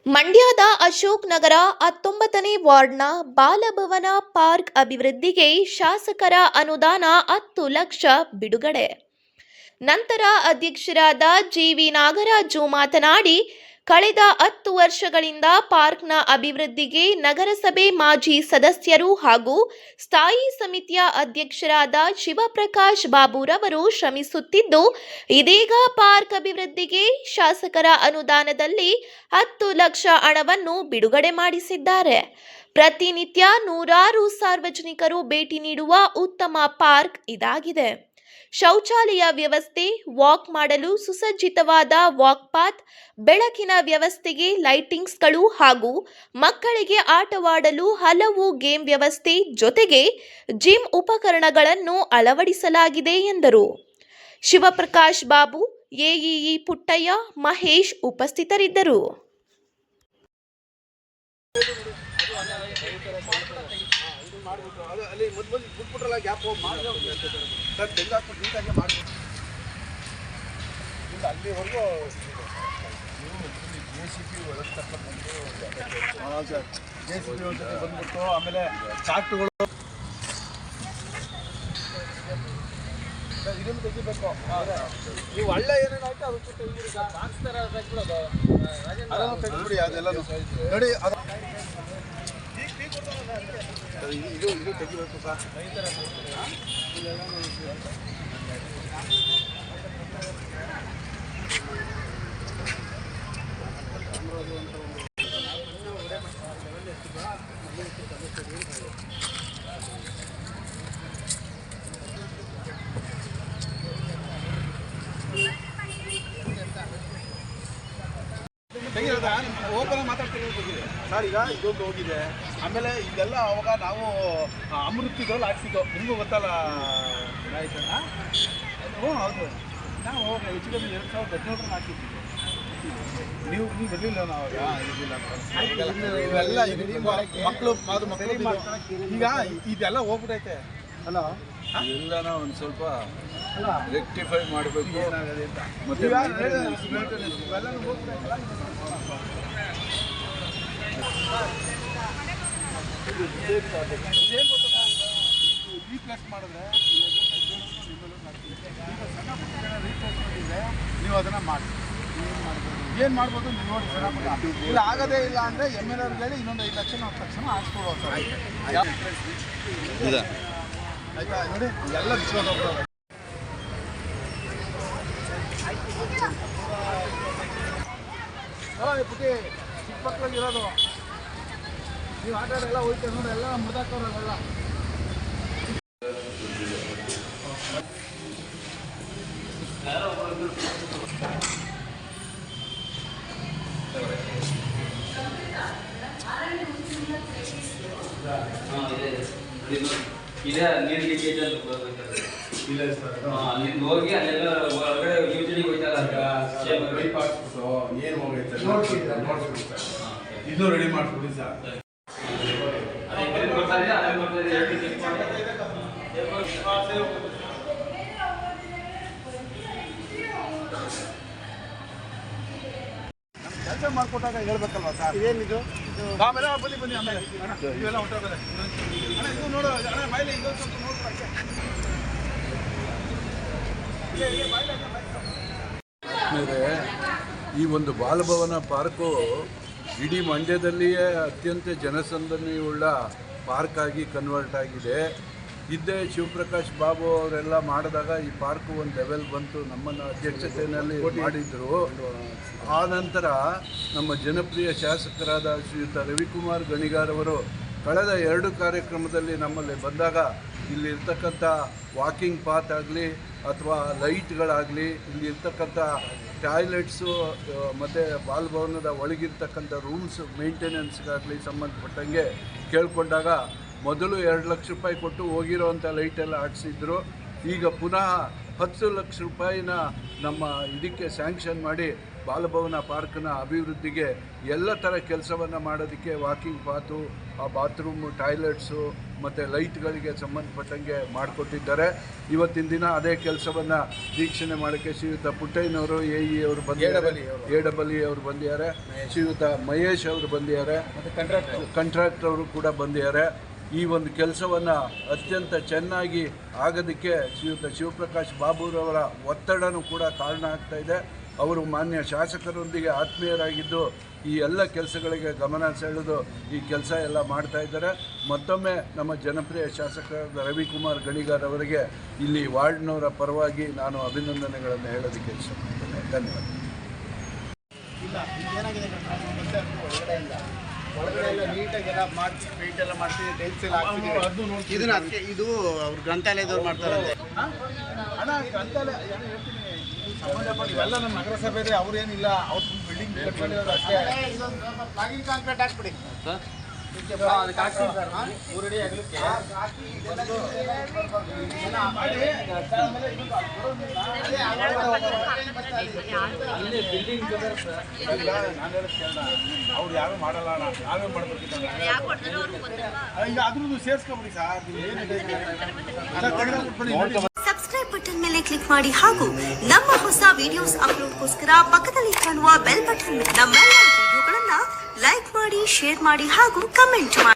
ಮಂಡ್ಯದ ಅಶೋಕ್ ನಗರ 19ನೇ ವಾರ್ಡ್ನ ಬಾಲಭವನ ಪಾರ್ಕ್ ಅಭಿವೃದ್ಧಿಗೆ ಶಾಸಕರ ಅನುದಾನ 10 ಲಕ್ಷ ಬಿಡುಗಡೆ. ನಂತರ ಅಧ್ಯಕ್ಷರಾದ ಜಿವಿ ನಾಗರಾಜು ಮಾತನಾಡಿ, ಕಳೆದ 10 ವರ್ಷಗಳಿಂದ ಪಾರ್ಕ್ನ ಅಭಿವೃದ್ಧಿಗೆ ನಗರಸಭೆ ಮಾಜಿ ಸದಸ್ಯರು ಹಾಗೂ ಸ್ಥಾಯಿ ಸಮಿತಿಯ ಅಧ್ಯಕ್ಷರಾದ ಶಿವಪ್ರಕಾಶ್ ಬಾಬುರವರು ಶ್ರಮಿಸುತ್ತಿದ್ದು, ಇದೀಗ ಪಾರ್ಕ್ ಅಭಿವೃದ್ಧಿಗೆ ಶಾಸಕರ ಅನುದಾನದಲ್ಲಿ 10 ಲಕ್ಷ ಹಣವನ್ನು ಬಿಡುಗಡೆ ಮಾಡಿಸಿದ್ದಾರೆ. ಪ್ರತಿನಿತ್ಯ ನೂರಾರು ಸಾರ್ವಜನಿಕರು ಭೇಟಿ ನೀಡುವ ಉತ್ತಮ ಪಾರ್ಕ್ ಇದಾಗಿದೆ. ಶೌಚಾಲಯ ವ್ಯವಸ್ಥೆ, ವಾಕ್ ಮಾಡಲು ಸುಸಜ್ಜಿತವಾದ ವಾಕ್ ಪಾತ್, ಬೆಳಕಿನ ವ್ಯವಸ್ಥೆಗೆ ಲೈಟಿಂಗ್ಸ್ಗಳು ಹಾಗೂ ಮಕ್ಕಳಿಗೆ ಆಟವಾಡಲು ಹಲವು ಗೇಮ್ ವ್ಯವಸ್ಥೆ ಜೊತೆಗೆ ಜಿಮ್ ಉಪಕರಣಗಳನ್ನು ಅಳವಡಿಸಲಾಗಿದೆ ಎಂದರು. ಶಿವಪ್ರಕಾಶ್ ಬಾಬು, ಎಇಇ ಪುಟ್ಟಯ್ಯ, ಮಹೇಶ್ ಉಪಸ್ಥಿತರಿದ್ದರು. ಅಲ್ಲಿ ಮೊದಲು ಬಿಟ್ಬಿಟ್ರಲ್ಲ ಗ್ಯಾಪ್ ಸರ್ ತೆಗೆದಾಕ್ಬಿಟ್ಟು ನೀಟಾಗಿ ಮಾಡ್ಬೋದು. ಇಲ್ಲ ಅಲ್ಲಿವರೆಗೂ JCB ವ್ಯವಸ್ಥಾಪಕರು ಸರ್ JCB ಜೊತೆ ಬಂದ್ಬಿಟ್ಟು ಆಮೇಲೆ ಚಾರ್ಟ್ಗಳು ಇದನ್ನು ತೆಗಿಬೇಕು. ನೀವು ಒಳ್ಳೆ ಏನೇನಾಯ್ತು ಅದಕ್ಕೆ ಅದನ್ನು ತೆಗೆದ್ಬಿಡಿ. ಅದೆಲ್ಲ ನೋಡಿ ಇದು ತೆಗಿಬೇಕು ಸರ್. ಓಪನ್ ಮಾತಾಡ್ತೀವಿ ಸರ್. ಈಗ ಇದೊಂದು ಹೋಗಿದೆ. ಆಮೇಲೆ ಇದೆಲ್ಲ ಅವಾಗ ನಾವು ಅಮೃತಿದ್ರಲ್ಲಿ ಹಾಕ್ಸಿದ್ದು, ನಿಮಗೂ ಗೊತ್ತಲ್ಲ ಆಯ್ತಲ್ಲ. ಹ್ಞೂ ಹೌದು, ನಾವು ಹೆಚ್ಚು ಕಮ್ಮಿ 2017 ಹಾಕಿದ್ದೀವಿ. ನೀವು ಬರಲಿಲ್ಲ ಅವಾಗ ಇವೆಲ್ಲ ಮಕ್ಕಳು ಈಗ ಇದೆಲ್ಲ ಹೋಗ್ಬಿಟ್ಟೈತೆ ಅಲ್ಲ. ಎಲ್ಲನ ಒಂದು ಸ್ವಲ್ಪ ರೆಕ್ಟಿಫೈ ಮಾಡಬೇಕು. ಮತ್ತೆ ರೀಪ್ಲೇಸ್ ಮಾಡಿದ್ರೆ ನೀವು ಅದನ್ನು ಮಾಡಿ ಏನು ಮಾಡ್ಬೋದು ನೀವು ನೋಡಿ ಸರ್. ಇಲ್ಲ ಆಗೋದೇ ಇಲ್ಲ ಅಂದರೆ MLA ಹೇಳಿ ಇನ್ನೊಂದು 5 ಲಕ್ಷ 10 ಲಕ್ಷ ಹಾಕ್ಸ್ಕೊಡ್ಬೋದು ಸರ್. ಆಯ್ತಾ ನೋಡಿ ಎಲ್ಲ ಬಿಸ್ಕೊಂಡು ಹೋಗ್ತಾರೆ. ಪುಟ್ಟಿ ಚಿಕ್ಕ ಮಕ್ಕಳಿಗೆ ಇರೋದು ನೀವು ಆಟ ಎಲ್ಲ ಹೋಯ್ತಾರೆ ನೋಡಿ, ಎಲ್ಲ ಮುರಿದಾಕೋರೆಲ್ಲ. ಇದೇ ನೀರು ಲೀಕೇಜ್ ಅಂತ ಇಲ್ಲ ಸರ್. ಅಲ್ಲಿಂದ ಹೋಗಿ ಅಲ್ಲೆಲ್ಲ ಹೊರಗಡೆ ಯೂಜನಿಗೆ ಹೋಯ್ತಲ್ಲ ಏನು ಹೋಗೈತೆ ಇದು ರೆಡಿ ಮಾಡಿಸ್ಬಿಡಿ ಸರ್. ಕೆಲಸ ಮಾಡಿಕೊಟ್ಟಾಗ ಹೇಳ್ಬೇಕಲ್ವಾ ಸರ್. ಇದೇನಿದು ಆಮೇಲೆ ಬನ್ನಿ ಆಮೇಲೆ ಇವೆಲ್ಲ ಹೊಂಟೋಗದೆ ಅಣ್ಣ. ಇದು ನೋಡು ಅಣ್ಣ, ಬಾಯ್ಲೆ ಇದೊಂದು ಸ್ವಲ್ಪ ನೋಡ್ಕೊಳಕ್ಕೆ ಈ ಒಂದು ಬಾಲಭವನ ಪಾರ್ಕು ಇಡೀ ಮಂಡ್ಯದಲ್ಲಿಯೇ ಅತ್ಯಂತ ಜನಸಂದಣಿಯುಳ್ಳ ಪಾರ್ಕ್ ಆಗಿ ಕನ್ವರ್ಟ್ ಆಗಿದೆ. ಇದ್ದೇ ಶಿವಪ್ರಕಾಶ್ ಬಾಬು ಅವರೆಲ್ಲ ಮಾಡಿದಾಗ ಈ ಪಾರ್ಕು ಒಂದು ಲೆವೆಲ್ ಬಂತು, ನಮ್ಮನ್ನು ಅಧ್ಯಕ್ಷತೆಯಲ್ಲಿ ಮಾಡಿದರು. ಆ ನಂತರ ನಮ್ಮ ಜನಪ್ರಿಯ ಶಾಸಕರಾದ ಶ್ರೀಯುತ ರವಿಕುಮಾರ್ ಗಣಿಗಾರವರು ಕಳೆದ 2 ಕಾರ್ಯಕ್ರಮದಲ್ಲಿ ನಮ್ಮಲ್ಲಿ ಬಂದಾಗ ಇಲ್ಲಿರ್ತಕ್ಕಂಥ ವಾಕಿಂಗ್ ಪಾತ್ ಆಗಲಿ ಅಥವಾ ಲೈಟ್ಗಳಾಗಲಿ, ಇಲ್ಲಿರ್ತಕ್ಕಂಥ ಟಾಯ್ಲೆಟ್ಸು ಮತ್ತು ಬಾಲಭವನದ ಒಳಗಿರ್ತಕ್ಕಂಥ ರೂಮ್ಸ್ ಮೇಂಟೆನೆನ್ಸ್ಗಾಗಲಿ ಸಂಬಂಧಪಟ್ಟಂಗೆ ಕೇಳಿಕೊಂಡಾಗ ಮೊದಲು 2 ಲಕ್ಷ ರೂಪಾಯಿ ಕೊಟ್ಟು ಹೋಗಿರೋವಂಥ ಲೈಟೆಲ್ಲ ಹಾಕ್ಸಿದ್ರು. ಈಗ ಪುನಃ 10 ಲಕ್ಷ ರೂಪಾಯಿನ ನಮ್ಮ ಇದಕ್ಕೆ ಸ್ಯಾಂಕ್ಷನ್ ಮಾಡಿ ಬಾಲಭವನ ಪಾರ್ಕ್ನ ಅಭಿವೃದ್ಧಿಗೆ ಎಲ್ಲ ಥರ ಕೆಲಸವನ್ನು ಮಾಡೋದಕ್ಕೆ ವಾಕಿಂಗ್ ಪಾತು, ಆ ಬಾತ್ರೂಮು, ಟಾಯ್ಲೆಟ್ಸು ಮತ್ತು ಲೈಟ್ಗಳಿಗೆ ಸಂಬಂಧಪಟ್ಟಂಗೆ ಮಾಡಿಕೊಟ್ಟಿದ್ದಾರೆ. ಇವತ್ತಿನ ದಿನ ಅದೇ ಕೆಲಸವನ್ನು ವೀಕ್ಷಣೆ ಮಾಡೋಕ್ಕೆ ಶ್ರೀಯುತ ಪುಟ್ಟಯ್ಯನವರು AE ಅವರು ಬಂದಿದ್ದಾರೆ, AEE ಅವರು ಬಂದಿದ್ದಾರೆ, ಶ್ರೀಯುತ ಮಹೇಶ್ ಅವರು ಬಂದಿದ್ದಾರೆ, ಕಾಂಟ್ರಾಕ್ಟರ್ ಅವರು ಕೂಡ ಬಂದಿದ್ದಾರೆ. ಈ ಒಂದು ಕೆಲಸವನ್ನು ಅತ್ಯಂತ ಚೆನ್ನಾಗಿ ಆಗೋದಕ್ಕೆ ಶ್ರೀಯುತ ಶಿವಪ್ರಕಾಶ್ ಬಾಬುರವರ ಒತ್ತಡನೂ ಕೂಡ ಕಾರಣ ಆಗ್ತಾ ಇದೆ. ಅವರು ಮಾನ್ಯ ಶಾಸಕರೊಂದಿಗೆ ಆತ್ಮೀಯರಾಗಿದ್ದು ಈ ಎಲ್ಲ ಕೆಲಸಗಳಿಗೆ ಗಮನ ಸೆಳೆದು ಈ ಕೆಲಸ ಎಲ್ಲ ಮಾಡ್ತಾ ಇದ್ದಾರೆ. ಮತ್ತೊಮ್ಮೆ ನಮ್ಮ ಜನಪ್ರಿಯ ಶಾಸಕರಾದ ರವಿಕುಮಾರ್ ಗಣಿಗಾರ್ ಅವರಿಗೆ ಇಲ್ಲಿ ವಾರ್ಡ್ನವರ ಪರವಾಗಿ ನಾನು ಅಭಿನಂದನೆಗಳನ್ನು ಹೇಳೋದಕ್ಕೆ ಇಷ್ಟಪಡ್ತೇನೆ. ಧನ್ಯವಾದ. ಇಲ್ಲ ಏನಾಗಿದೆ ಒಳಗಡೆ ಎಲ್ಲ ನೀಟಾಗಿ ಎಲ್ಲ ಮಾಡಿಸಿ ಪೇಂಟ್ ಎಲ್ಲ ಮಾಡಿಸಿ ಟೈಲ್ಸ್ ಎಲ್ಲ ಹಾಕ್ತಿದ್ದೀವಿ. ಇದನ್ನ ಅದಕ್ಕೆ ಇದು ಅವ್ರ ಗ್ರಂಥಾಲಯದವ್ರು ಮಾಡ್ತಾರಂತೆ. ಅಣ್ಣ ಗ್ರಂಥಾಲಯ ಏನು ಹೇಳ್ತೀನಿ, ಸಂಬಂಧಪಟ್ಟ ಇವೆಲ್ಲ ನಮ್ಮ ನಗರಸಭೆದೆ, ಅವ್ರೇನಿಲ್ಲ, ಅವ್ರು ಬಿಲ್ಡಿಂಗ್ ಕಟ್ಕೊಂಡಿರೋದು ಅಷ್ಟೇ. ಪ್ಲಾಗಿಂಗ್ ಕಾಂಕ್ರೀಟ್ ಹಾಕ್ಬಿಡಿ. ಅದಕ್ಕೆ ಹಾಕ್ಸಿ ಸರ್, ಊರಡಿ ಆಗಲಿಕ್ಕೆ ಅವ್ರು ಯಾರು ಮಾಡಲ್ಲ ಅಣ್ಣ, ನಾವೇ ಮಾಡ್ಬೇಕಿತ್ತು. ಈಗ ಅದ್ರದ್ದು ಸೇರಿಸ್ಕೊಬಿಡಿ ಸರ್. ಸಬ್ಸ್ಕ್ರೈಬ್ ಬಟನ್ ಮೇಲೆ ಕ್ಲಿಕ್ ಮಾಡಿ ಹಾಗೂ ನಮ್ಮ ಹೊಸ ವಿಡಿಯೋಸ್ ಅಪ್ಲೋಡ್ಗೋಸ್ಕರ ಪಕ್ಕದಲ್ಲಿ ಕಾಣುವ ಬೆಲ್ ಬಟನ್ ನಮ್ಮೆಲ್ಲ ವಿಡಿಯೋಗಳನ್ನ ಲೈಕ್ ಮಾಡಿ, ಶೇರ್ ಮಾಡಿ ಹಾಗೂ ಕಮೆಂಟ್ ಮಾಡಿ.